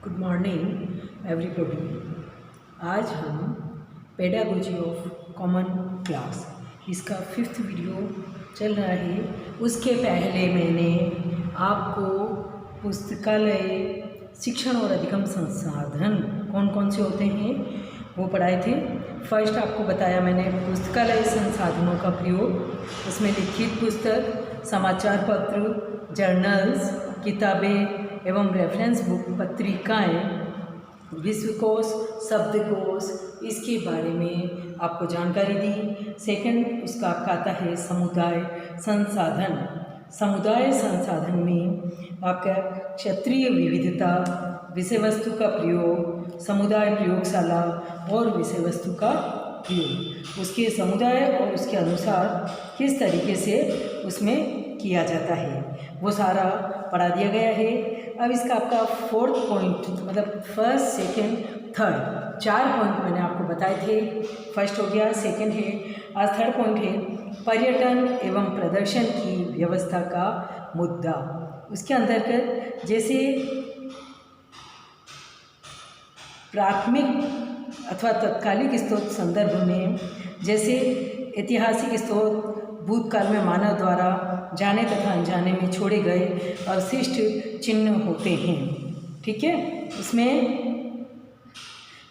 Good morning everybody. आज हम pedagogy of common class इसका 5th वीडियो चल रहा है। उसके पहले मैंने आपको पुस्तकालय शिक्षण और अधिगम संसाधन कौन कौन से होते हैं वो पढ़ाए थे। फर्स्ट आपको बताया मैंने पुस्तकालय संसाधनों का प्रयोग, उसमें लिखित पुस्तक, समाचार पत्र, जर्नल्स, किताबें एवं रेफरेंस बुक, पत्रिकाएं, विश्वकोश, शब्दकोश, इसके बारे में आपको जानकारी दी। सेकंड उसका आपका आता है समुदाय संसाधन। समुदाय संसाधन में आपका क्षेत्रीय विविधता, विषय वस्तु का प्रयोग, समुदाय प्रयोगशाला और विषय वस्तु का प्रयोग, उसके समुदाय और उसके अनुसार किस तरीके से उसमें किया जाता है वो सारा पढ़ा दिया गया है। अब इसका आपका 4th पॉइंट मतलब फर्स्ट, सेकंड, थर्ड 4 पॉइंट मैंने आपको बताए थे। फर्स्ट हो गया, सेकंड है, आज थर्ड पॉइंट है पर्यटन एवं प्रदर्शन की व्यवस्था का मुद्दा। उसके अंतर्गत जैसे प्राथमिक अथवा तत्कालिक स्रोत संदर्भ में, जैसे ऐतिहासिक स्रोत भूतकाल में मानव द्वारा जाने तथा अनजाने में छोड़े गए अवशिष्ट चिन्ह होते हैं। ठीक है, इसमें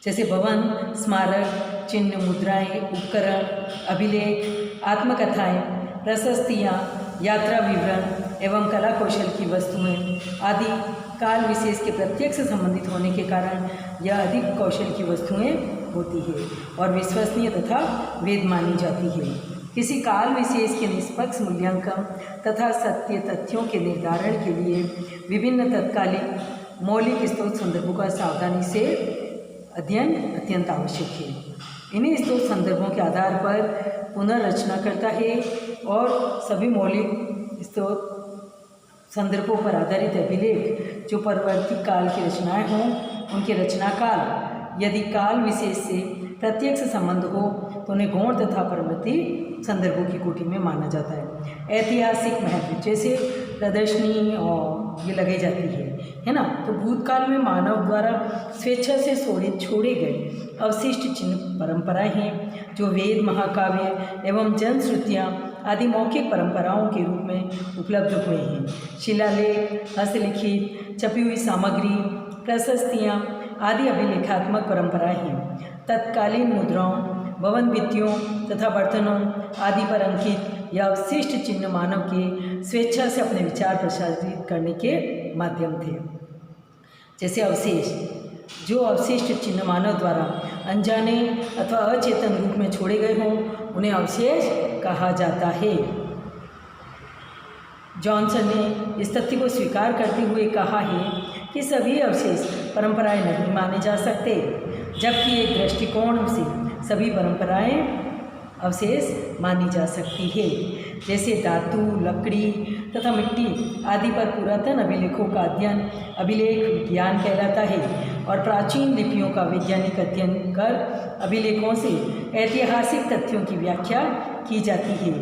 जैसे भवन, स्मारक, चिन्ह, मुद्राएं, उपकरण, अभिलेख, आत्मकथाएं, प्रशस्तियाँ, यात्रा विवरण एवं कला कौशल की वस्तुएं आदि काल विशेष के प्रत्यक्ष से संबंधित होने के कारण यह अधिक कौशल की वस्तुएं होती है और विश्वसनीय तथा वेद मानी जाती है। किसी काल विशेष के निष्पक्ष मूल्यांकन तथा सत्य तथ्यों के निर्धारण के लिए विभिन्न तत्कालिक मौलिक स्रोत संदर्भों का सावधानी से अध्ययन अत्यंत आवश्यक है। इन्हीं स्रोत संदर्भों के आधार पर पुनर्रचना करता है और सभी मौलिक स्रोत संदर्भों पर आधारित अभिलेख जो परवर्ती काल की रचनाएं हों उनके रचना काल यदि काल विशेष से प्रत्यक्ष संबंध हो तो उन्हें गौण तथा परवर्ती संदर्भों की कोटि में माना जाता है। ऐतिहासिक महत्व जैसे प्रदर्शनी और ये लगाई जाती है ना, तो भूतकाल में मानव द्वारा स्वेच्छा से छोड़े गए अवशिष्ट चिन्ह परंपराएं हैं जो वेद, महाकाव्य एवं जनश्रुतियाँ आदि मौखिक परंपराओं के रूप में उपलब्ध हुए हैं। शिलालेख, हस्तलिखित, छपी हुई सामग्री, प्रशस्तियाँ आदि अभिलेखात्मक परंपराएं हैं। तत्कालीन मुद्राओं, भवन भित्तियों तथा बर्तनों आदि पर अंकित यह अवशिष्ट चिन्ह मानव के स्वेच्छा से अपने विचार प्रसारित करने के माध्यम थे। जैसे अवशेष, जो अवशिष्ट चिन्ह मानव द्वारा अनजाने अथवा अचेतन रूप में छोड़े गए हों उन्हें अवशेष कहा जाता है। जॉनसन ने इस तथ्य को स्वीकार करते हुए कहा है कि सभी अवशेष परंपराएं नहीं माने जा सकते, जबकि एक दृष्टिकोण से सभी परंपराएं अवशेष मानी जा सकती है। जैसे धातु, लकड़ी तथा मिट्टी आदि पर पुरातन अभिलेखों का अध्ययन अभिलेख विज्ञान कहलाता है और प्राचीन लिपियों का वैज्ञानिक अध्ययन कर अभिलेखों से ऐतिहासिक तथ्यों की व्याख्या की जाती है।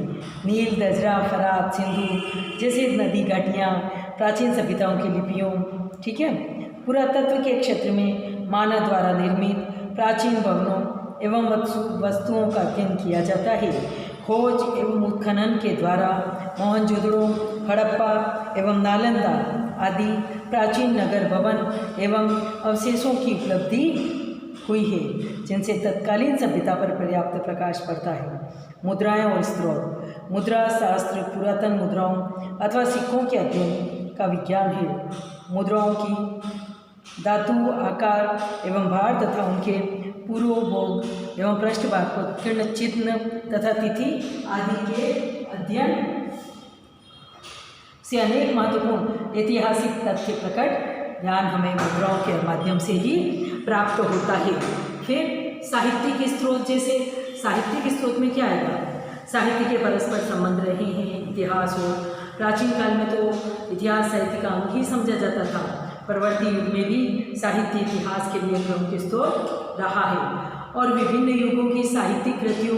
नील, दजरा, फरात, सिंधु जैसे नदी घाटियाँ प्राचीन सभ्यताओं की लिपियों, ठीक है, पुरातत्व के क्षेत्र में मानव द्वारा निर्मित प्राचीन भवनों एवं वस्तुओं का अध्ययन किया जाता है। खोज एवं उत्खनन के द्वारा मोहनजोदड़ो, हड़प्पा एवं नालंदा आदि प्राचीन नगर भवन एवं अवशेषों की उपलब्धि हुई है जिनसे तत्कालीन सभ्यता पर पर्याप्त प्रकाश पड़ता है। मुद्राएं और स्रोत, मुद्रा शास्त्र पुरातन मुद्राओं अथवा सिक्कों के अध्ययन का विज्ञान है। मुद्राओं की धातु, आकार एवं भार तथा उनके पूर्वभोग एवं पृष्ठभाग को उत्कीर्ण चिन्ह तथा तिथि आदि के अध्ययन से अनेक महत्वपूर्ण ऐतिहासिक तथ्य प्रकट ज्ञान हमें मुद्राओं के माध्यम से ही प्राप्त होता है। फिर साहित्यिक स्रोत, जैसे साहित्यिक स्रोत में क्या आएगा, साहित्य के परस्पर संबंध रहे हैं। इतिहास हो, प्राचीन काल में तो इतिहास साहित्य का अंग ही समझा जाता था, परवर्ती युग में भी साहित्य इतिहास के लिए प्रमुख स्रोत रहा है और विभिन्न युगों की साहित्यिक कृतियों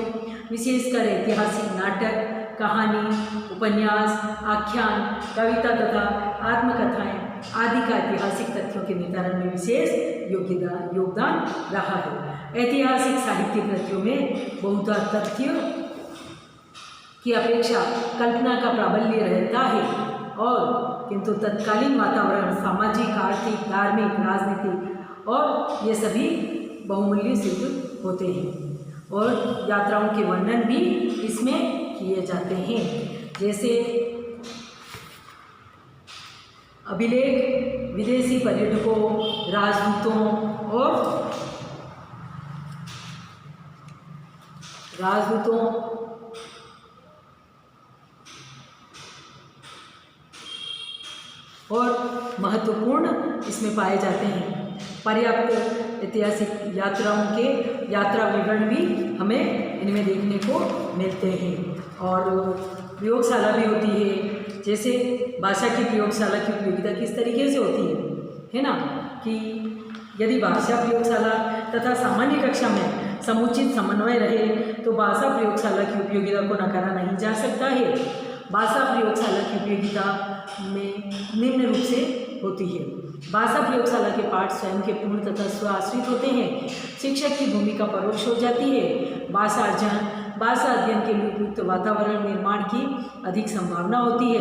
विशेषकर ऐतिहासिक नाटक, कहानी, उपन्यास, आख्यान, कविता तथा आत्मकथाएं आदि का ऐतिहासिक तथ्यों के निर्धारण में विशेष योगदान रहा है। ऐतिहासिक साहित्यिक कृतियों में बहुधा तथ्य की अपेक्षा कल्पना का प्राबल्य रहता है, और किंतु तत्कालीन वातावरण, सामाजिक, आर्थिक, धार्मिक, राजनीतिक और ये सभी बहुमूल्य सिद्ध होते हैं। और यात्राओं के वर्णन भी इसमें किए जाते हैं, जैसे अभिलेख विदेशी पर्यटकों, राजदूतों और महत्वपूर्ण इसमें पाए जाते हैं। पर्याप्त ऐतिहासिक यात्राओं के यात्रा विवरण भी हमें इनमें देखने को मिलते हैं। और प्रयोगशाला भी होती है, जैसे भाषा की प्रयोगशाला की उपयोगिता किस तरीके से होती है ना, कि यदि भाषा प्रयोगशाला तथा सामान्य कक्षा में समुचित समन्वय रहे तो भाषा प्रयोगशाला की उपयोगिता को नकारा नहीं जा सकता है। भाषा प्रयोगशाला की उपयोगिता में निम्न रूप से होती है। भाषा प्रयोगशाला के पाठ स्वयं के पूर्ण तथा स्व आश्रित होते हैं। शिक्षक की भूमिका परोक्ष हो जाती है। भाषा अर्जन, भाषा अध्ययन के लिए उपयुक्त वातावरण निर्माण की अधिक संभावना होती है।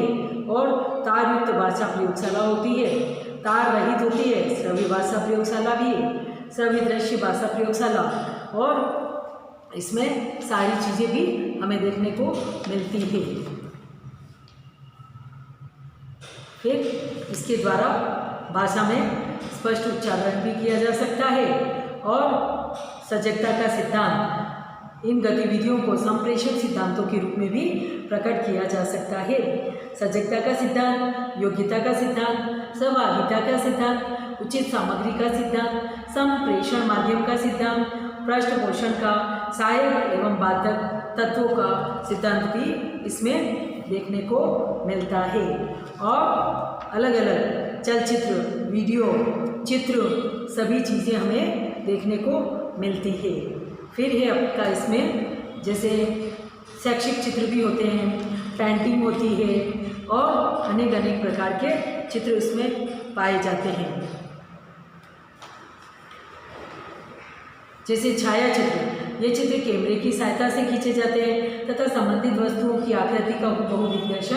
और तारयुक्त भाषा प्रयोगशाला होती है, तार रहित होती है। श्रव्य भाषा प्रयोगशाला भी है, श्रव्य दृश्य भाषा प्रयोगशाला, और इसमें सारी चीज़ें भी हमें देखने को मिलती है। फिर इसके द्वारा भाषा में स्पष्ट उच्चारण भी किया जा सकता है। और सजगता का सिद्धांत, इन गतिविधियों को संप्रेषण सिद्धांतों के रूप में भी प्रकट किया जा सकता है। सजगता का सिद्धांत, योग्यता का सिद्धांत, सहभागिता का सिद्धांत, उचित सामग्री का सिद्धांत, संप्रेषण माध्यम का सिद्धांत, पृष्ठपोषण का, सहायक एवं बाधक तत्वों का सिद्धांत भी इसमें देखने को मिलता है। और अलग अलग चलचित्र, वीडियो, चित्र, सभी चीज़ें हमें देखने को मिलती है। फिर है आपका इसमें जैसे शैक्षिक चित्र भी होते हैं, पेंटिंग होती है, और अनेक अनेक प्रकार के चित्र इसमें पाए जाते हैं। जैसे छायाचित्र, ये चित्र कैमरे की सहायता से खींचे जाते हैं तथा संबंधित वस्तुओं की आकृति का बहु विश्लेषण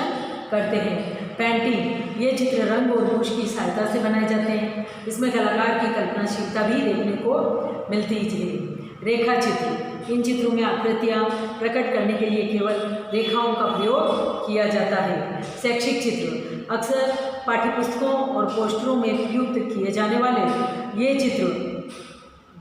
करते हैं। पेंटिंग, ये चित्र रंग और ब्रश की सहायता से बनाए जाते हैं। इसमें कलाकार की कल्पनाशीलता भी देखने को मिलती है। रेखा चित्र, इन चित्रों में आकृतियाँ प्रकट करने के लिए केवल रेखाओं का प्रयोग किया जाता है। शैक्षिक चित्र, अक्सर पाठ्यपुस्तकों और पोस्टरों में प्रयुक्त किए जाने वाले ये चित्र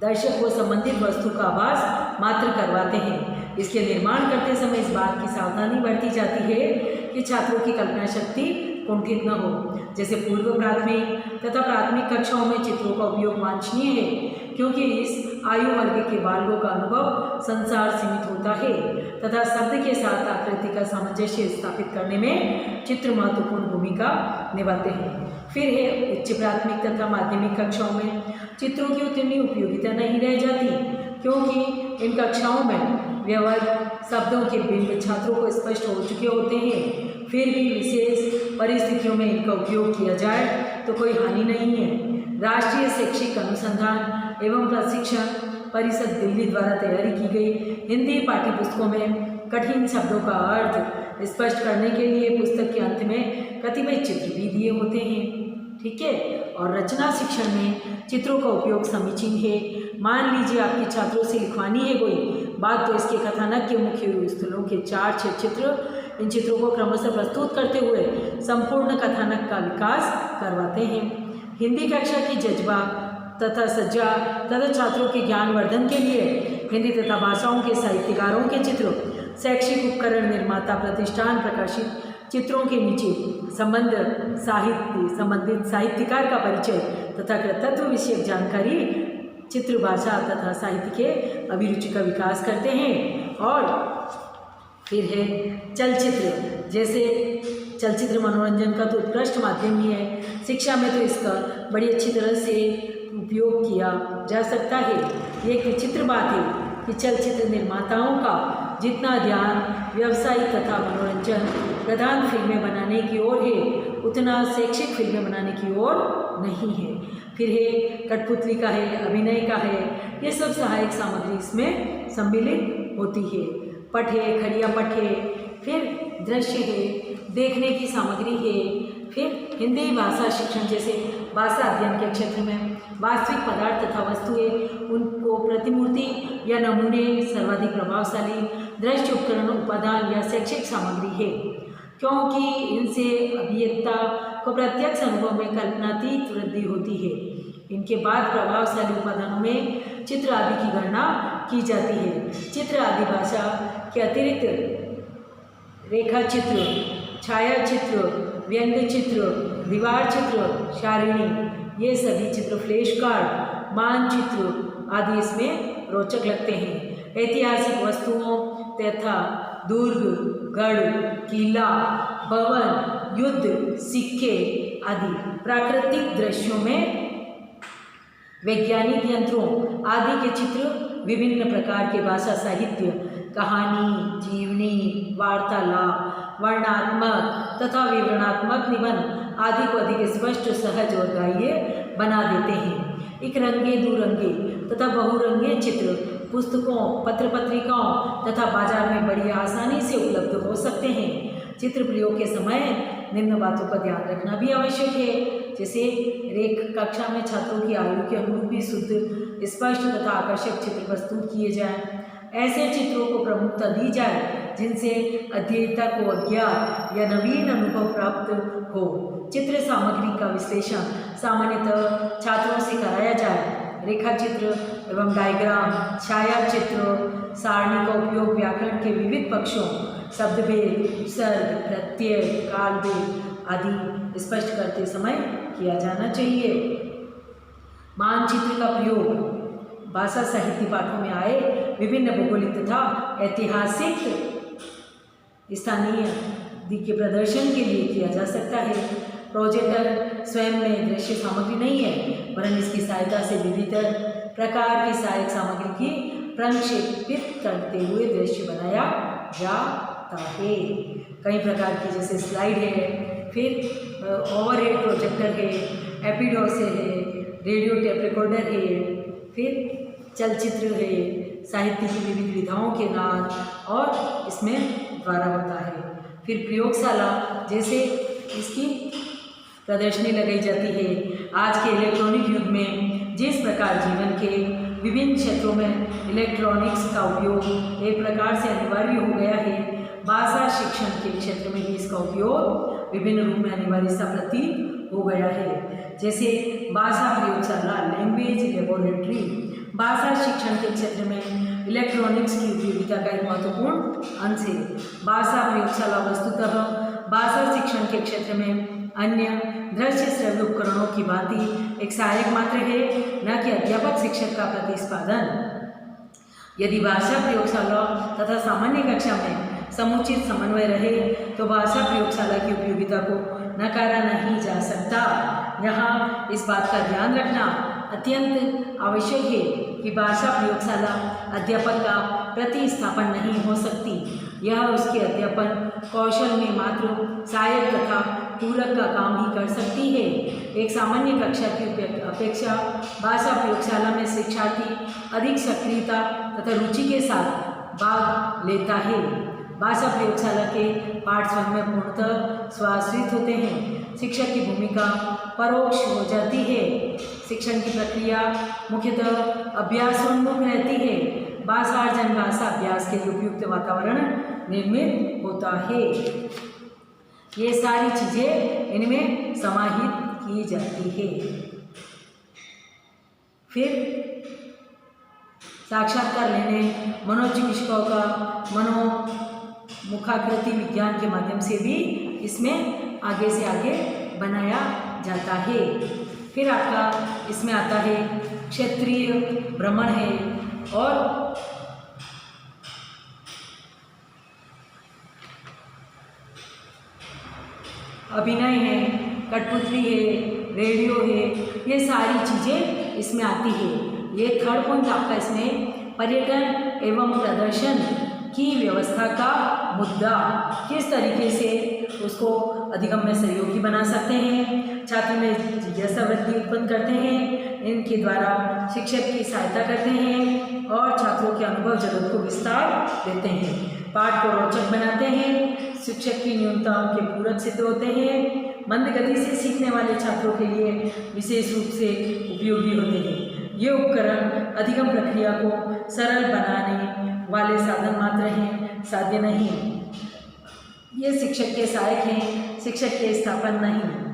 दर्शक को संबंधित वस्तु का आभास मात्र करवाते हैं। इसके निर्माण करते समय इस बात की सावधानी बरती जाती है कि छात्रों की कल्पना शक्ति कुंठित न हो। जैसे पूर्व प्राथमिक तथा प्राथमिक कक्षाओं में चित्रों का उपयोग वांछनीय है, क्योंकि इस आयु वर्ग के बालकों का अनुभव संसार सीमित होता है तथा शब्द के साथ आकृति का सामंजस्य स्थापित करने में चित्र महत्वपूर्ण भूमिका निभाते हैं। फिर है उच्च प्राथमिक तथा माध्यमिक कक्षाओं में चित्रों की उतनी उपयोगिता नहीं रह जाती, क्योंकि इन कक्षाओं में व्यवहार शब्दों के बिंब छात्रों को स्पष्ट हो चुके होते हैं। फिर भी विशेष परिस्थितियों में इनका उपयोग किया जाए तो कोई हानि नहीं है। राष्ट्रीय शैक्षिक अनुसंधान एवं प्रशिक्षण परिषद दिल्ली द्वारा तैयारी की गई हिंदी पाठ्यपुस्तकों में कठिन शब्दों का अर्थ स्पष्ट करने के लिए पुस्तक के अंत में कतिपय चित्र भी दिए होते हैं। ठीक है, और रचना शिक्षण में चित्रों का उपयोग समीचीन है। मान लीजिए आपके छात्रों से लिखवानी है कोई बात, तो इसके कथानक के मुख्य स्थलों के 4-6 चित्र, इन चित्रों को क्रमशः प्रस्तुत करते हुए संपूर्ण कथानक का विकास करवाते हैं। हिंदी कक्षा की जज्बा तथा सज्जा तथा छात्रों के ज्ञानवर्धन के लिए हिंदी तथा भाषाओं के साहित्यकारों के चित्र, शैक्षिक उपकरण निर्माता प्रतिष्ठान प्रकाशित चित्रों के नीचे संबंधित साहित्यकार का परिचय तथा कृतत्व विषयक जानकारी चित्र भाषा तथा साहित्य के अभिरुचि का विकास करते हैं। और फिर है चलचित्र, जैसे चलचित्र मनोरंजन का तो उत्कृष्ट माध्यम ही है, शिक्षा में तो इसका बड़ी अच्छी तरह से उपयोग किया जा सकता है। ये एक विचित्र बात है कि चलचित्र निर्माताओं का जितना ध्यान व्यावसायिक तथा मनोरंजन प्रधान फिल्में बनाने की ओर है उतना शैक्षिक फिल्में बनाने की ओर नहीं है। फिर है कठपुतली का है, अभिनय का है, ये सब सहायक सामग्री इसमें सम्मिलित होती है। पट है, खड़िया पट है, फिर दृश्य है, देखने की सामग्री है, फिर हिंदी भाषा शिक्षण जैसे भाषा अध्ययन के क्षेत्र में वास्तविक पदार्थ तथा वस्तुएं उनको प्रतिमूर्ति या नमूने सर्वाधिक प्रभावशाली दृश्य उपकरण उपादान या शैक्षिक सामग्री है, क्योंकि इनसे अभियंता को प्रत्यक्ष अनुभव में कल्पनातीत वृद्धि होती है। इनके बाद प्रभावशाली उपादानों में चित्र आदि की गणना की जाती है। चित्र आदि भाषा के अतिरिक्त रेखा चित्र, छाया चित्र, व्यंग्य चित्र, दीवार चित्र, सारिणी, ये सभी चित्र, फ्लैश कार्ड, मानचित्र आदि इसमें रोचक लगते हैं। ऐतिहासिक वस्तुओं तथा दुर्ग, गढ़, किला, भवन, युद्ध, सिक्के आदि प्राकृतिक दृश्यों में वैज्ञानिक यंत्रों आदि के चित्र, विभिन्न प्रकार के भाषा साहित्य, कहानी, जीवनी, वार्तालाप, वर्णनात्मक तथा विवरणात्मक निबंध आदि को अधिक स्पष्ट, सहज और ग्राह्य बना देते हैं। एक रंगे दुरंगे तथा बहुरंगे चित्र पुस्तकों, पत्र पत्रिकाओं तथा बाजार में बड़ी आसानी से उपलब्ध हो सकते हैं। चित्र प्रयोग के समय निम्न बातों का ध्यान रखना भी आवश्यक है, जैसे रेख कक्षा में छात्रों की आयु के अनुरूप ही शुद्ध, स्पष्ट तथा आकर्षक चित्र प्रस्तुत किए जाएं। ऐसे चित्रों को प्रमुखता दी जाए जिनसे अध्येता को अज्ञात या नवीन अनुभव प्राप्त हो। चित्र सामग्री का विश्लेषण सामान्यतः छात्रों से कराया जाए। रेखा चित्र एवं डायग्राम, छाया चित्र, सारणी का उपयोग व्याकरण के विविध पक्षों, शब्दभेद, उपसर्ग, प्रत्यय, कालभेद आदि स्पष्ट करते समय किया जाना चाहिए। मानचित्र का प्रयोग भाषा साहित्य पाठों में आए विभिन्न भौगोलिक तथा ऐतिहासिक स्थानीय के प्रदर्शन के लिए किया जा सकता है। प्रोजेक्टर स्वयं में दृश्य सामग्री नहीं है, वरन इसकी सहायता से विविध प्रकार की सहायक सामग्री की प्रक्षेपित करते हुए दृश्य बनाया जाता है। कई प्रकार की जैसे स्लाइड है, फिर ओवरहेड प्रोजेक्टर है, एपिडोस है, रेडियो टेप रिकॉर्डर है, फिर चलचित्र है, साहित्य की विविध विधाओं के नाम और इसमें द्वारा होता है। फिर प्रयोगशाला जैसे इसकी प्रदर्शनी लगाई जाती है। आज के इलेक्ट्रॉनिक युग में जिस प्रकार जीवन के विभिन्न क्षेत्रों में इलेक्ट्रॉनिक्स का उपयोग एक प्रकार से अनिवार्य हो गया है, भाषा शिक्षण के क्षेत्र में भी इसका उपयोग विभिन्न रूप में अनिवार्य सा प्रतीत हो गया है। जैसे भाषा प्रयोगशाला, लैंग्वेज लेबोरेटरी, भाषा शिक्षण के क्षेत्र में इलेक्ट्रॉनिक्स की उपयोगिता का एक महत्वपूर्ण अंश है। भाषा प्रयोगशाला वस्तुतः भाषा शिक्षण के क्षेत्र में अन्य दृश्य श्रव्य उपकरणों की भांति एक सहायक मात्र है, न कि अध्यापक शिक्षक का प्रतिस्पादन। यदि भाषा प्रयोगशाला तथा सामान्य कक्षा में समुचित समन्वय रहे तो भाषा प्रयोगशाला की उपयोगिता को नकारा नहीं जा सकता। यहाँ इस बात का ध्यान रखना अत्यंत आवश्यक है कि भाषा प्रयोगशाला अध्यापक का प्रतिस्थापन नहीं हो सकती। यह उसके अध्यापन कौशल में मात्र सहायक तथा पूरक का काम ही कर सकती है। एक सामान्य कक्षा की अपेक्षा भाषा प्रयोगशाला में शिक्षार्थी अधिक सक्रियता तथा रुचि के साथ भाग लेता है। भाषा प्रयोगशाला के पाठ स्वयं में पूर्णतः स्वाश्रित होते हैं। शिक्षक की भूमिका परोक्ष हो जाती है। शिक्षण की प्रक्रिया मुख्यतः अभ्यासोन्मुख रहती है। भाषा अर्जन भाषा अभ्यास के लिए उपयुक्त वातावरण निर्मित होता है। ये सारी चीज़ें इनमें समाहित की जाती है। फिर साक्षात्कार लेने मनोचिकित्सकों का मुखाकृति विज्ञान के माध्यम से भी इसमें आगे से आगे बनाया जाता है। फिर आपका इसमें आता है क्षेत्रीय भ्रमण है और अभिनय है, कठपुतली है, रेडियो है, ये सारी चीज़ें इसमें आती है। ये थर्ड पॉइंट आपका इसमें पर्यटन एवं प्रदर्शन की व्यवस्था का मुद्दा, किस तरीके से उसको अधिगम्य सहयोगी बना सकते हैं, छात्र में जिज्ञासा वृद्धि उत्पन्न करते हैं, इनके द्वारा शिक्षक की सहायता करते हैं और छात्रों के अनुभव जगत को विस्तार देते हैं, पाठ को रोचक बनाते हैं, शिक्षक की न्यूनताओं के पूरक सिद्ध होते हैं, मंद गति से सीखने वाले छात्रों के लिए विशेष रूप से उपयोगी होते हैं। ये उपकरण अधिगम प्रक्रिया को सरल बनाने वाले साधन मात्र हैं, साध्य नहीं। ये शिक्षक के सहायक हैं, शिक्षक के स्थापन नहीं।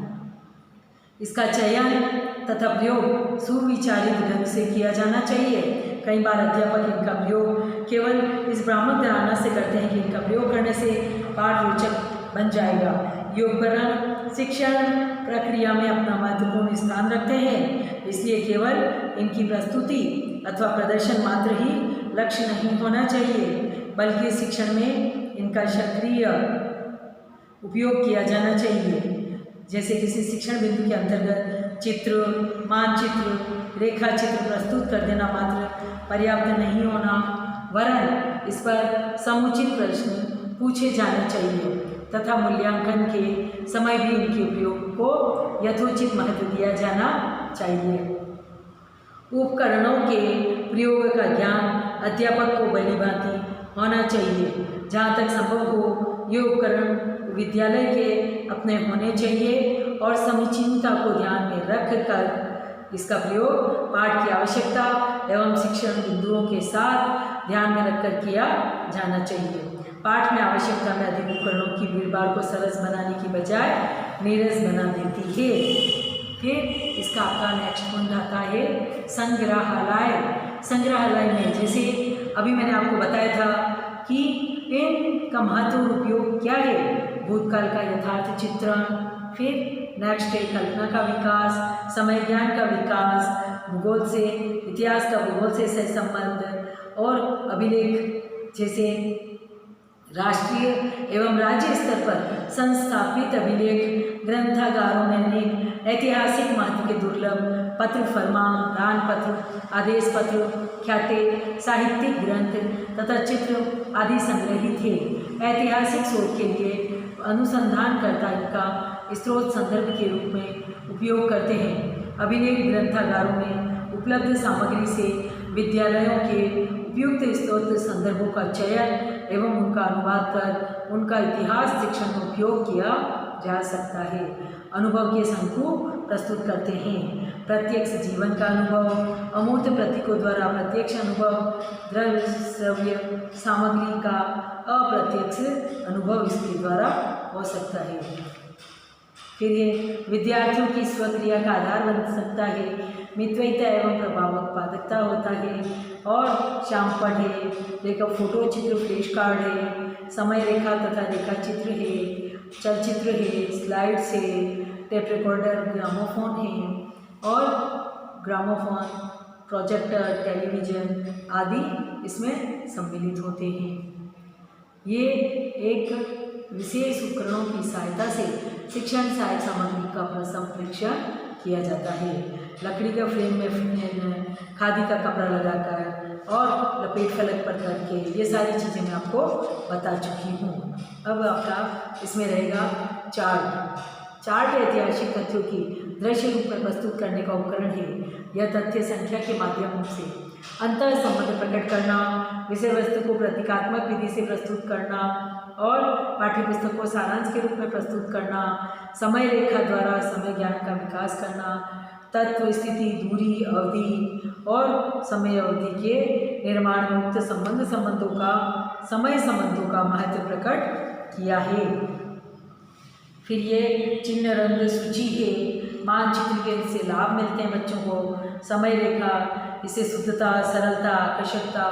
इसका चयन तथा प्रयोग सुविचारित ढंग से किया जाना चाहिए। कई बार अध्यापक इनका प्रयोग केवल इस भ्रामक धारणा से करते हैं कि इनका प्रयोग करने से पाठ रोचक बन जाएगा। ये उपकरण शिक्षण प्रक्रिया में अपना महत्वपूर्ण स्थान रखते हैं, इसलिए केवल इनकी प्रस्तुति अथवा प्रदर्शन मात्र ही लक्ष्य नहीं होना चाहिए, बल्कि शिक्षण में इनका सक्रिय उपयोग किया जाना चाहिए। जैसे किसी शिक्षण बिंदु के अंतर्गत चित्र, मानचित्र, रेखा चित्र प्रस्तुत कर देना मात्र पर्याप्त नहीं होना, वरन इस पर समुचित प्रश्न पूछे जाने चाहिए तथा मूल्यांकन के समय भी इनके उपयोग को यथोचित महत्व दिया जाना चाहिए। उपकरणों के प्रयोग का ज्ञान अध्यापक को भलीभांति होना चाहिए। जहाँ तक संभव हो ये उपकरण विद्यालय के अपने होने चाहिए और समीचीनता को ध्यान में रख कर इसका प्रयोग पाठ की आवश्यकता एवं शिक्षण बिंदुओं के साथ ध्यान में रखकर किया जाना चाहिए। पाठ में आवश्यकता में अधिक उपकरणों की भीड़भाड़ को सरस बनाने की बजाय नीरस बना देती है। फिर इसका आपका नेक्स्ट पॉइंट आता है संग्रहालय। संग्रहालय में जैसे अभी मैंने आपको बताया था कि पेन का महत्व और उपयोग क्या है, भूतकाल का यथार्थ चित्रण, फिर नेक्स्ट है कल्पना का विकास, समय ज्ञान का विकास, भूगोल से इतिहास का भूगोल से संबंध और अभिलेख जैसे राष्ट्रीय एवं राज्य स्तर पर संस्थापित अभिलेख, ग्रंथागारों में अनेक ऐतिहासिक महत्व के दुर्लभ पत्र, फरमान, दान पत्र, आदेश पत्र, ख्याति, साहित्यिक ग्रंथ तथा चित्र आदि संग्रहित है। ऐतिहासिक शोध के लिए अनुसंधानकर्ता इनका स्रोत संदर्भ के रूप में उपयोग करते हैं। अभिलेख ग्रंथागारों में उपलब्ध सामग्री से विद्यालयों के उपयुक्त स्रोत संदर्भों का चयन एवं उनका अनुवाद कर उनका इतिहास शिक्षण में उपयोग किया जा सकता है। अनुभव के शंकु प्रस्तुत करते हैं। प्रत्यक्ष जीवन का अनुभव, अमूर्त प्रतीकों द्वारा प्रत्यक्ष अनुभव, द्रव्य श्रव्य सामग्री का अप्रत्यक्ष अनुभव इसके द्वारा हो सकता है। फिर ये विद्यार्थियों की स्वक्रिया का आधार बन सकता है। मितव्ययिता एवं प्रभावोत्पादकता होता है और शामपट है, रेखा फोटो चित्र फ्लैश कार्ड है, समय रेखा तथा रेखा चित्र है, चलचित्र है, स्लाइड्स है, टेप रिकॉर्डर, ग्रामोफोन है और ग्रामोफोन, प्रोजेक्टर, टेलीविज़न आदि इसमें सम्मिलित होते हैं। ये एक विशेष उपकरणों की सहायता से शिक्षण सहायक सामग्री का संप्रेषण किया जाता है। लकड़ी का फ्रेम में खादी का कपड़ा लगाकर और लपेट फलक पर करके ये सारी चीज़ें मैं आपको बता चुकी हूँ। अब आपका इसमें रहेगा चार्ट। चार्ट ऐतिहासिक तथ्यों की दृश्य रूप में प्रस्तुत करने का उपकरण है। यह तथ्य संख्या के माध्यम से अंतर संबंध प्रकट करना, विषय वस्तु को प्रतीकात्मक विधि से प्रस्तुत करना और पाठ्यपुस्तक को सारांश के रूप में प्रस्तुत करना, समय रेखा द्वारा समय ज्ञान का विकास करना, तत्व, स्थिति, दूरी, अवधि और समय अवधि के निर्माण में उक्त संबंधों का, समय संबंधों का महत्व प्रकट किया है। फिर ये चिन्ह रंग सूची है। मानचित्र के इससे लाभ मिलते हैं बच्चों को। समय रेखा, इससे शुद्धता, सरलता, आकर्षकता,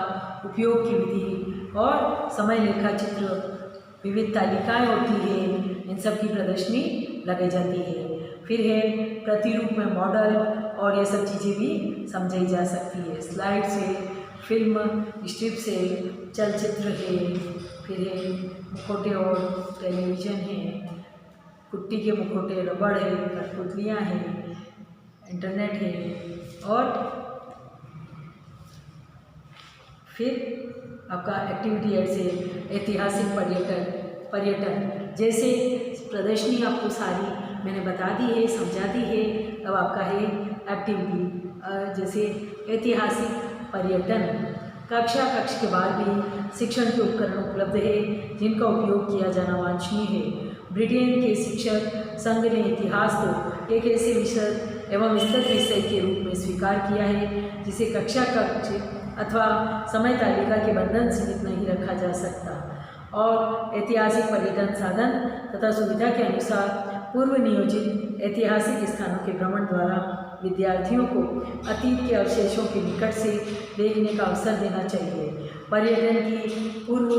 उपयोग की विधि और समय रेखा चित्र विविध तालिकाएं होती है, इन सब की प्रदर्शनी लगाई जाती है। फिर है प्रतिरूप में मॉडल और ये सब चीज़ें भी समझाई जा सकती है। स्लाइड से, फिल्म स्ट्रिप से, चलचित्र है, फिर है मुखौटे और टेलीविज़न है, कुट्टी के मुखौटे, रबड़ है, कठपुतलियाँ हैं, इंटरनेट है और फिर आपका एक्टिविटी एड से ऐतिहासिक पर्यटन जैसे प्रदर्शनी आपको सारी मैंने बता दी है, समझा दी है। अब आपका है एक्टिविटी जैसे ऐतिहासिक पर्यटन। कक्ष के बाद भी शिक्षण के उपकरण उपलब्ध है जिनका उपयोग किया जाना वांछनीय है। ब्रिटेन के शिक्षक संघ ने इतिहास को एक ऐसे विषय एवं विस्तृत विषय के रूप में स्वीकार किया है जिसे कक्ष अथवा समय तालिका के बंधन सीमित नहीं रखा जा सकता और ऐतिहासिक पर्यटन साधन तथा सुविधा के अनुसार पूर्व नियोजित ऐतिहासिक स्थानों के भ्रमण द्वारा विद्यार्थियों को अतीत के अवशेषों के निकट से देखने का अवसर देना चाहिए। पर्यटन की पूर्व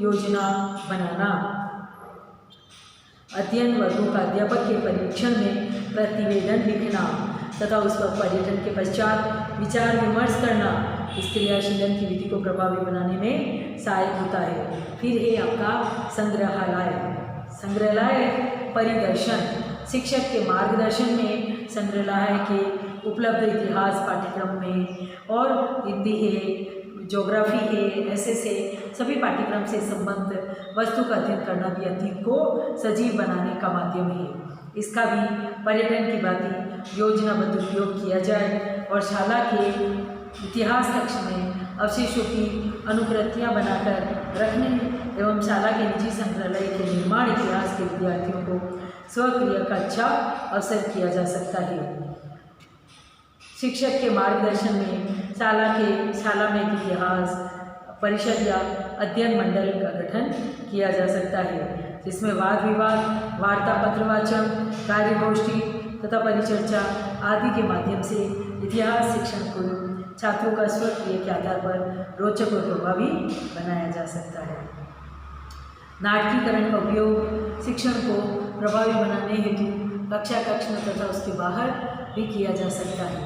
योजना बनाना, अध्ययन वर्गों का अध्यापक के परीक्षण में प्रतिवेदन लिखना तथा उस पर पर्यटन के पश्चात विचार विमर्श करना इस क्रियाशीलन की विधि को प्रभावी बनाने में सहायक होता है। फिर है आपका संग्रहालय परिदर्शन। शिक्षक के मार्गदर्शन में संग्रहालय के उपलब्ध इतिहास पाठ्यक्रम में और हिंदी है, ज्योग्राफी है, एसएस है, सभी पाठ्यक्रम से संबद्ध वस्तु का अध्ययन करना भी अतीत को सजीव बनाने का माध्यम है। इसका भी पर्यटन की भांति योजनाबद्ध उपयोग किया जाए और शाला के इतिहास कक्ष में अवशेषों की अनुकृतियाँ बनाकर रखने एवं शाला के निजी संग्रहालय के निर्माण इतिहास के विद्यार्थियों को स्वक्रिया का अच्छा अवसर किया जा सकता है। शिक्षक के मार्गदर्शन में शाला में इतिहास परिषद या अध्ययन मंडल का गठन किया जा सकता है जिसमें वाद विवाद, वार्ता, पत्रवाचन, कार्यगोष्ठी तथा परिचर्चा आदि के माध्यम से इतिहास शिक्षण को छात्रों का स्वक्रिय के आधार पर रोचक और प्रभावी बनाया जा सकता है। नाटकीकरण का उपयोग शिक्षण को प्रभावी बनाने हेतु कक्ष में तथा उसके बाहर भी किया जा सकता है।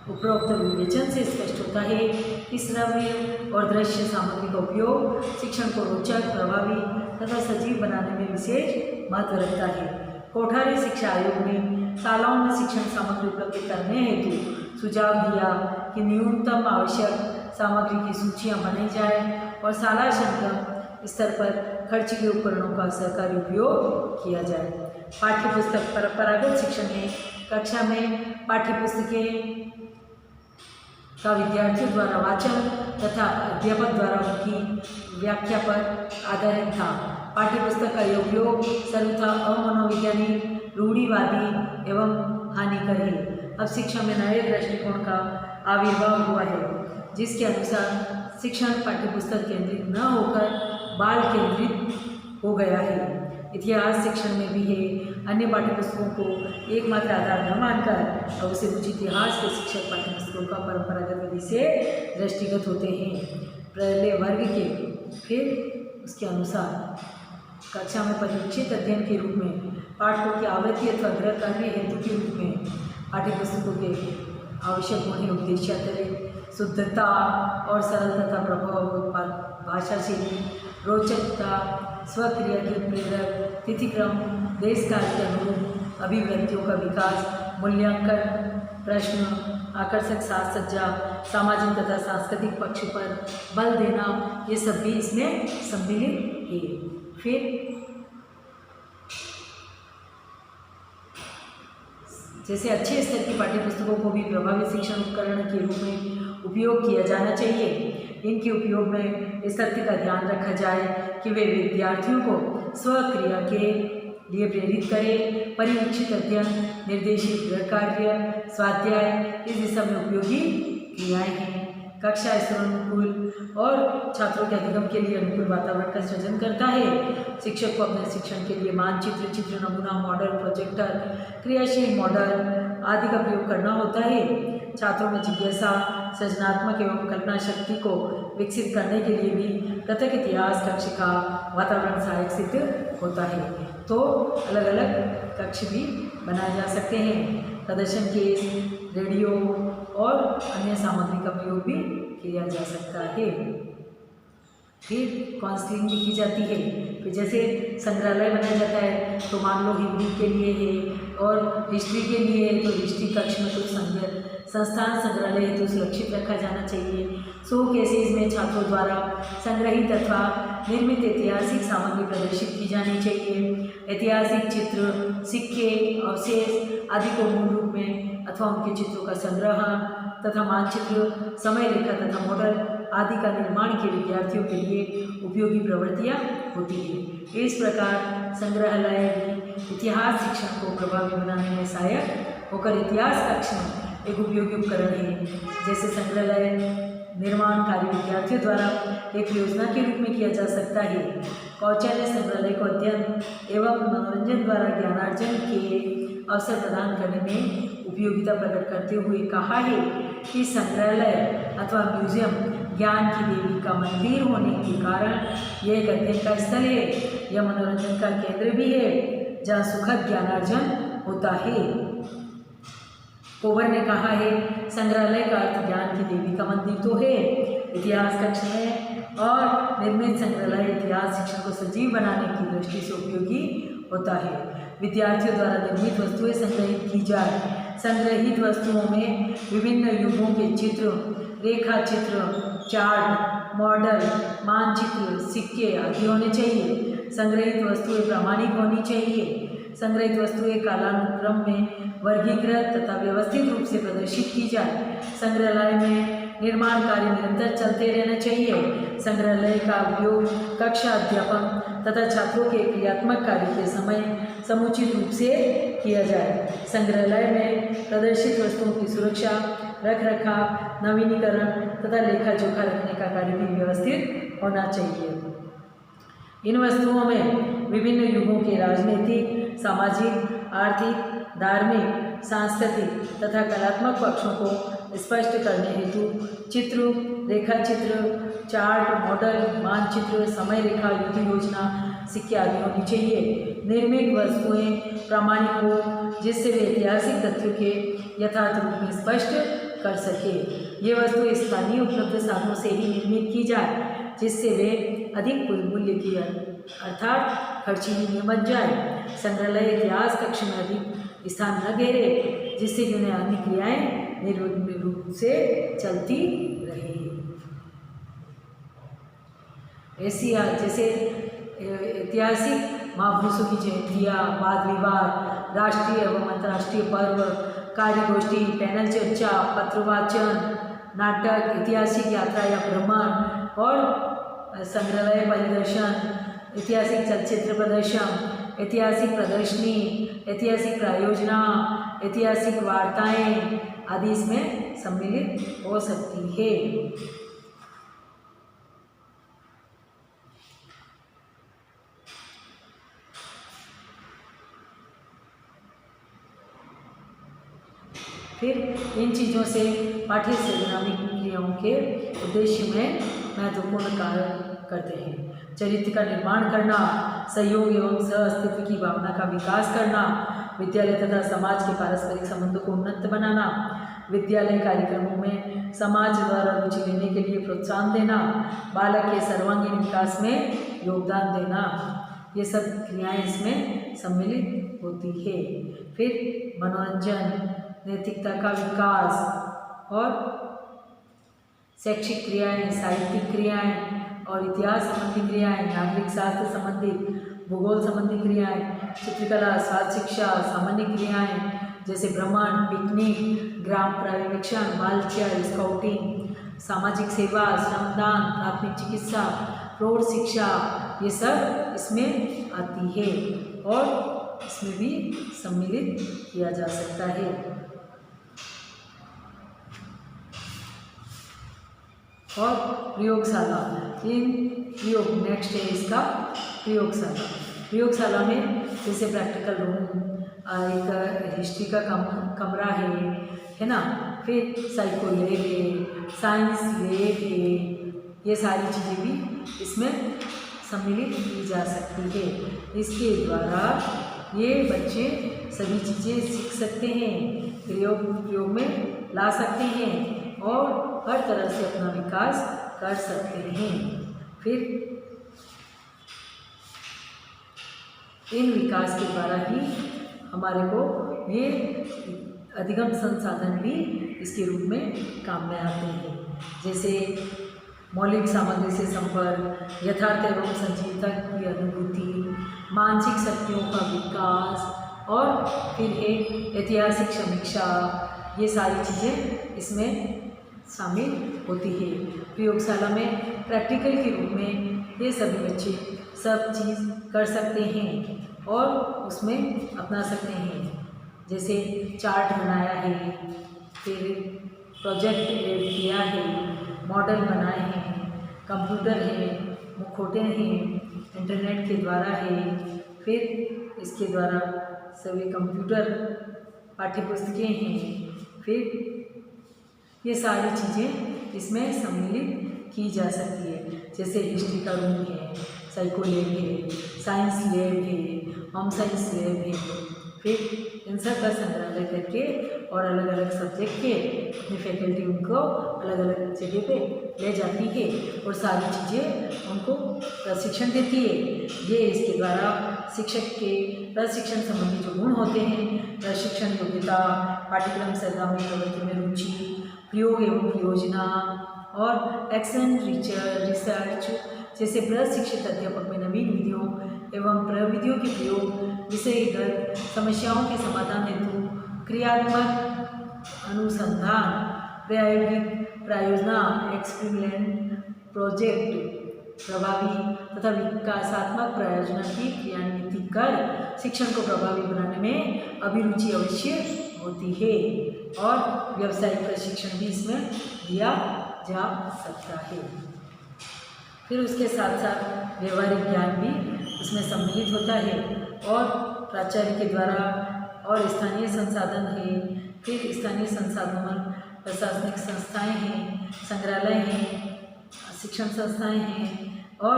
उपरोक्त विवेचन से स्पष्ट होता है कि श्रव्य और दृश्य सामग्री का उपयोग शिक्षण को रोचक, प्रभावी तथा सजीव बनाने में विशेष महत्व रखता है। कोठारी शिक्षा आयोग ने शालाओं में शिक्षण सामग्री उपलब्ध करने हेतु सुझाव दिया कि न्यूनतम आवश्यक सामग्री की सूचियाँ बनाई जाए और शाला संगम स्तर पर खर्चीले उपकरणों का सहकारी उपयोग किया जाए। पाठ्यपुस्तक परंपरागत शिक्षण में कक्षा में पाठ्यपुस्तकें का विद्यार्थियों द्वारा वाचन तथा अध्यापक द्वारा उनकी व्याख्या पर आधारित था। पाठ्यपुस्तक का उपयोग सर्वथा अमनोवैज्ञानिक, रूढ़िवादी एवं हानिकर है। अब शिक्षा में नए दृष्टिकोण का आविर्भाव हुआ है जिसके अनुसार शिक्षण पाठ्यपुस्तक केंद्रित न होकर बाल केंद्रित हो गया है। इतिहास शिक्षण में भी है। अन्य पाठ्यपुस्तकों को एकमात्र आधार न मानकर अब उसे कुछ इतिहास के शिक्षक पाठ्यपुस्तकों का परंपरागत विधि से दृष्टिगत होते हैं। पहले वर्ग के फिर उसके अनुसार कक्षा में परीक्षित अध्ययन के रूप में पाठकों की आवृत्ति अथवा गृह कार्य हेतु के रूप में पाठ्यपुस्तकों के आवश्यक गुण उद्देश्य शुद्धता और सरलता प्रभाव, भाषा शैली, रोचकता, स्वक्रिया के प्रेरक, तिथिक्रम, देश काल के अनुरूप अभिव्यक्तियों का विकास, मूल्यांकन, प्रश्न, आकर्षक साज सज्जा, सामाजिक तथा सांस्कृतिक पक्ष पर बल देना, ये सब भी इसमें सम्मिलित है। फिर जैसे अच्छे स्तर की पाठ्यपुस्तकों को भी प्रभावी शिक्षण उपकरण के रूप में उपयोग किया जाना चाहिए। इनके उपयोग में इस तथ्य का ध्यान रखा जाए कि वे विद्यार्थियों को स्वक्रिया के लिए प्रेरित करें। परिवीक्षित अध्ययन, निर्देशित गृह कार्य, स्वाध्याय इस दिशा में उपयोगी क्रियाएँ हैं। कक्षा अनुकूल और छात्रों के अधिगम के लिए अनुकूल वातावरण का सृजन करता है। शिक्षक को अपने शिक्षण के लिए मानचित्र, चित्र, नमूना, मॉडल, प्रोजेक्टर, क्रियाशील मॉडल आदि का प्रयोग करना होता है। छात्रों में जिज्ञासा, सृजनात्मक एवं कल्पना शक्ति को विकसित करने के लिए भी पृथक इतिहास कक्ष का वातावरण सहायक सिद्ध होता है। तो अलग अलग कक्ष भी बनाए जा सकते हैं। प्रदर्शन केस, रेडियो और अन्य सामग्री का प्रयोग भी किया जा सकता है। फिर काउंसलिंग भी की जाती है। फिर जैसे संग्रहालय बनाया जाता है तो मान लो हिंदी के लिए है और हिस्ट्री के लिए है तो हिस्ट्री कक्ष में कुछ संस्थान संग्रहालय हेतु सुरक्षित रखा जाना चाहिए। 100 केसेज में छात्रों द्वारा संग्रहित अथवा निर्मित ऐतिहासिक सामग्री प्रदर्शित की जानी चाहिए। ऐतिहासिक चित्र, सिक्के, अवशेष आदि को मूल रूप में अथवा उनके चित्रों का संग्रह तथा मानचित्र, समय रेखा तथा मॉडल आदि का निर्माण के विद्यार्थियों के लिए उपयोगी प्रवृत्तियाँ होती है। इस प्रकार संग्रहालय भी इतिहास शिक्षण को प्रभावी बनाने में सहायक होकर इतिहास कक्षा में एक उपयोगी उपकरण है। जैसे संग्रहालय निर्माण कार्य विद्यार्थियों द्वारा एक योजना के रूप में किया जा सकता है। कौशल्य संग्रहालय को अध्ययन एवं मनोरंजन द्वारा ज्ञानार्जन के अवसर प्रदान करने में उपयोगिता प्रकट करते हुए कहा है कि संग्रहालय अथवा म्यूजियम ज्ञान की देवी का मंदिर होने के कारण यह एक अध्ययन का स्थल है। यह मनोरंजन का केंद्र भी है जहाँ सुखद ज्ञानार्जन होता है। कोबर ने कहा है, संग्रहालय का अर्थ ज्ञान की देवी का मंदिर तो है। इतिहास कक्षा में और निर्मित संग्रहालय इतिहास शिक्षण को सजीव बनाने की दृष्टि से उपयोगी होता है। विद्यार्थियों द्वारा निर्मित वस्तुएं संग्रहित की जाए। संग्रहित वस्तुओं में विभिन्न युगों के चित्र, रेखा चित्र, चार्ट, मॉडल, मानचित्र, सिक्के आदि होने चाहिए। संग्रहित वस्तुएं प्रामाणिक होनी चाहिए। संग्रहित वस्तुएं कालानुक्रम में वर्गीकृत तथा व्यवस्थित रूप से प्रदर्शित की जाए। संग्रहालय में निर्माण कार्य निरंतर चलते रहना चाहिए। संग्रहालय का उपयोग कक्षा अध्यापन तथा छात्रों के क्रियात्मक कार्य के समय समुचित रूप से किया जाए। संग्रहालय में प्रदर्शित वस्तुओं की सुरक्षा, रख रखाव, नवीनीकरण तथा लेखा जोखा रखने का कार्य भी व्यवस्थित होना चाहिए। इन वस्तुओं में विभिन्न युगों के राजनीतिक, सामाजिक, आर्थिक, धार्मिक, सांस्कृतिक तथा कलात्मक पक्षों को स्पष्ट करने हेतु चित्र, रेखा चित्र, चार्ट, मॉडल, मानचित्र, समय रेखा, युद्ध योजना, सिक्के आदि होनी चाहिए। निर्मित वस्तुएं प्रामाणिक हो जिससे वे ऐतिहासिक तथ्यों के यथार्थ रूप में स्पष्ट कर सके। ये वस्तुएं स्थानीय उपलब्ध साधनों से ही निर्मित की जाए जिससे वे अधिक मूल्य की अर्थात खर्चीली में बन जाए। संग्रहालय इतिहास कक्षा में अधिक स्थान न घेरे जिससे कि उन्हें अन्य क्रियाएं निर्विघ्न रूप से चलती रहे। ऐसी जैसे ऐतिहासिक महापुरुषों की जयंतियाँ, वाद विवाद, राष्ट्रीय एवं अंतर्राष्ट्रीय पर्व, कार्यगोष्ठी, पैनल चर्चा, पत्रवाचन, नाटक, ऐतिहासिक यात्रा या भ्रमण और संग्रहालय परिदर्शन, ऐतिहासिक चलचित्र प्रदर्शन, ऐतिहासिक प्रदर्शनी, ऐतिहासिक प्रायोजना, ऐतिहासिक वार्ताएं आदि इसमें सम्मिलित हो सकती है। फिर इन चीज़ों से पाठ्य सैद्धांतिक क्रियाओं के उद्देश्य में महत्वपूर्ण कार्य करते हैं। चरित्र का निर्माण करना, सहयोग एवं सह अस्तित्व की भावना का विकास करना, विद्यालय तथा समाज के पारस्परिक संबंधों को उन्नत बनाना, विद्यालय कार्यक्रमों में समाज द्वारा रुचि लेने के लिए प्रोत्साहन देना, बालक के सर्वांगीण विकास में योगदान देना, ये सब क्रियाएं इसमें सम्मिलित होती है। फिर मनोरंजन, नैतिकता का विकास और शैक्षिक क्रियाएं, साहित्यिक क्रियाएं और इतिहास संबंधी क्रियाएं, नागरिक शास्त्र संबंधित, भूगोल संबंधी क्रियाएं, चित्रकला, स्वास्थ्य शिक्षा, सामान्य क्रियाएं जैसे भ्रमण, पिकनिक, ग्राम पर्यवेक्षण, बालचर, स्काउटिंग, सामाजिक सेवा, श्रमदान, प्राथमिक चिकित्सा, प्रौढ़ शिक्षा, ये सब इसमें आती है और इसमें भी सम्मिलित किया जा सकता है। और प्रयोगशाला, इन प्रयोग नेक्स्ट है इसका प्रयोगशाला। प्रयोगशाला में जैसे प्रैक्टिकल रूम, एक हिस्ट्री का कमरा है ना, फिर साइको लैब है, साइंस लैब है, ये सारी चीज़ें भी इसमें सम्मिलित की जा सकती है। इसके द्वारा ये बच्चे सभी चीज़ें सीख सकते हैं, प्रयोग में ला सकते हैं और हर तरह से अपना विकास कर सकते हैं। फिर इन विकास के द्वारा ही हमारे को ये अधिगम संसाधन भी इसके रूप में काम में आते हैं, जैसे मौलिक सामग्री से संपर्क, यथार्थ एवं संजीवता की अनुभूति, मानसिक शक्तियों का विकास और फिर है ऐतिहासिक समीक्षा। ये सारी चीज़ें इसमें शामिल होती है। प्रयोगशाला में प्रैक्टिकल के रूप में ये सभी बच्चे सब चीज़ कर सकते हैं और उसमें अपना सकते हैं, जैसे चार्ट बनाया है, फिर प्रोजेक्ट किया है, मॉडल बनाए हैं, कंप्यूटर है, मुखौटे हैं, इंटरनेट के द्वारा है, फिर इसके द्वारा सभी कंप्यूटर पाठ्यपुस्तकें हैं, फिर ये सारी चीज़ें इसमें सम्मिलित की जा सकती है, जैसे हिस्ट्री का रूम है, साइको लैब है, साइंस लैब है, होम साइंस लैब है, फिर इन सब का संग्रहालय करके और अलग अलग सब्जेक्ट के अपनी फैकल्टी उनको अलग अलग जगह पे ले जाती है और सारी चीज़ें उनको प्रशिक्षण देती है। ये इसके द्वारा शिक्षक के प्रशिक्षण संबंधी जो गुण होते हैं, प्रशिक्षण योग्यता, पाठ्यक्रम सरगर्मी प्रवृत्ति में रुचि, प्रयोग एवं प्रयोजना और एक्शन रिसर्च जैसे प्रशिक्षित अध्यापक में नवीन विधियों एवं प्रविधियों के प्रयोग, विषयगत समस्याओं के समाधान हेतु क्रियात्मक अनुसंधान, प्रायोगिक प्रायोजना, एक्सपेरिमेंट, प्रोजेक्ट, प्रभावी तथा विकासात्मक प्रायोजना की क्रियान्विति कर शिक्षण को प्रभावी बनाने में अभिरुचि अवश्य होती है और व्यावसायिक प्रशिक्षण भी इसमें दिया जा सकता है। फिर उसके साथ साथ व्यवहारिक ज्ञान भी इसमें सम्मिलित होता है और प्राचार्य के द्वारा और स्थानीय संसाधन है, फिर स्थानीय संसाधन प्रशासनिक संस्थाएं हैं, संग्रहालय हैं, शिक्षण संस्थाएं हैं और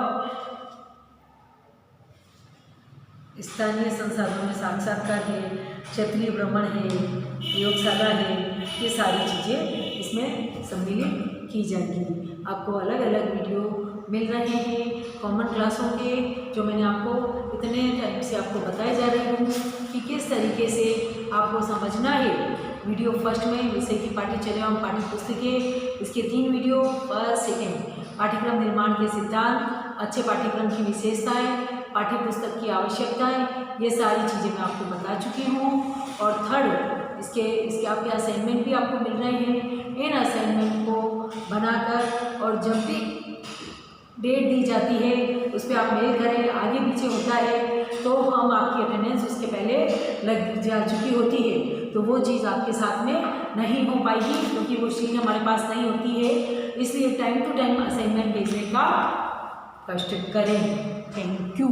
स्थानीय संसाधनों में साक्षात्कार है, क्षेत्रीय भ्रमण है, प्रयोगशाला है, ये सारी चीज़ें इसमें सम्मिलित की जाएंगी। आपको अलग अलग वीडियो मिल रहे हैं कॉमन क्लासों के, जो मैंने आपको इतने टाइम से आपको बताए जा रही हूँ कि किस तरीके से आपको समझना है। वीडियो फर्स्ट में विषय की पाठ्यचर्या एवं पाठ्यपुस्तकें, इसके 3 वीडियो, फर्स्ट सेकेंड पाठ्यक्रम निर्माण के सिद्धांत, अच्छे पाठ्यक्रम की विशेषताएं, पाठ्यपुस्तक की आवश्यकताएं, ये सारी चीज़ें मैं आपको बता चुकी हूँ। और थर्ड इसके आपके असाइनमेंट भी आपको मिल रहे हैं। इन असाइनमेंट को बनाकर और जब भी डेट दी जाती है उस पर आप मेल करें, आगे पीछे होता है तो हम आपकी अटेंडेंस उसके पहले लग जा चुकी होती है, तो वो चीज़ आपके साथ में नहीं हो पाएगी क्योंकि वो चीज़ हमारे पास नहीं होती है। इसलिए टाइम टू टाइम असाइनमेंट भेजने का कष्ट करें। Thank you.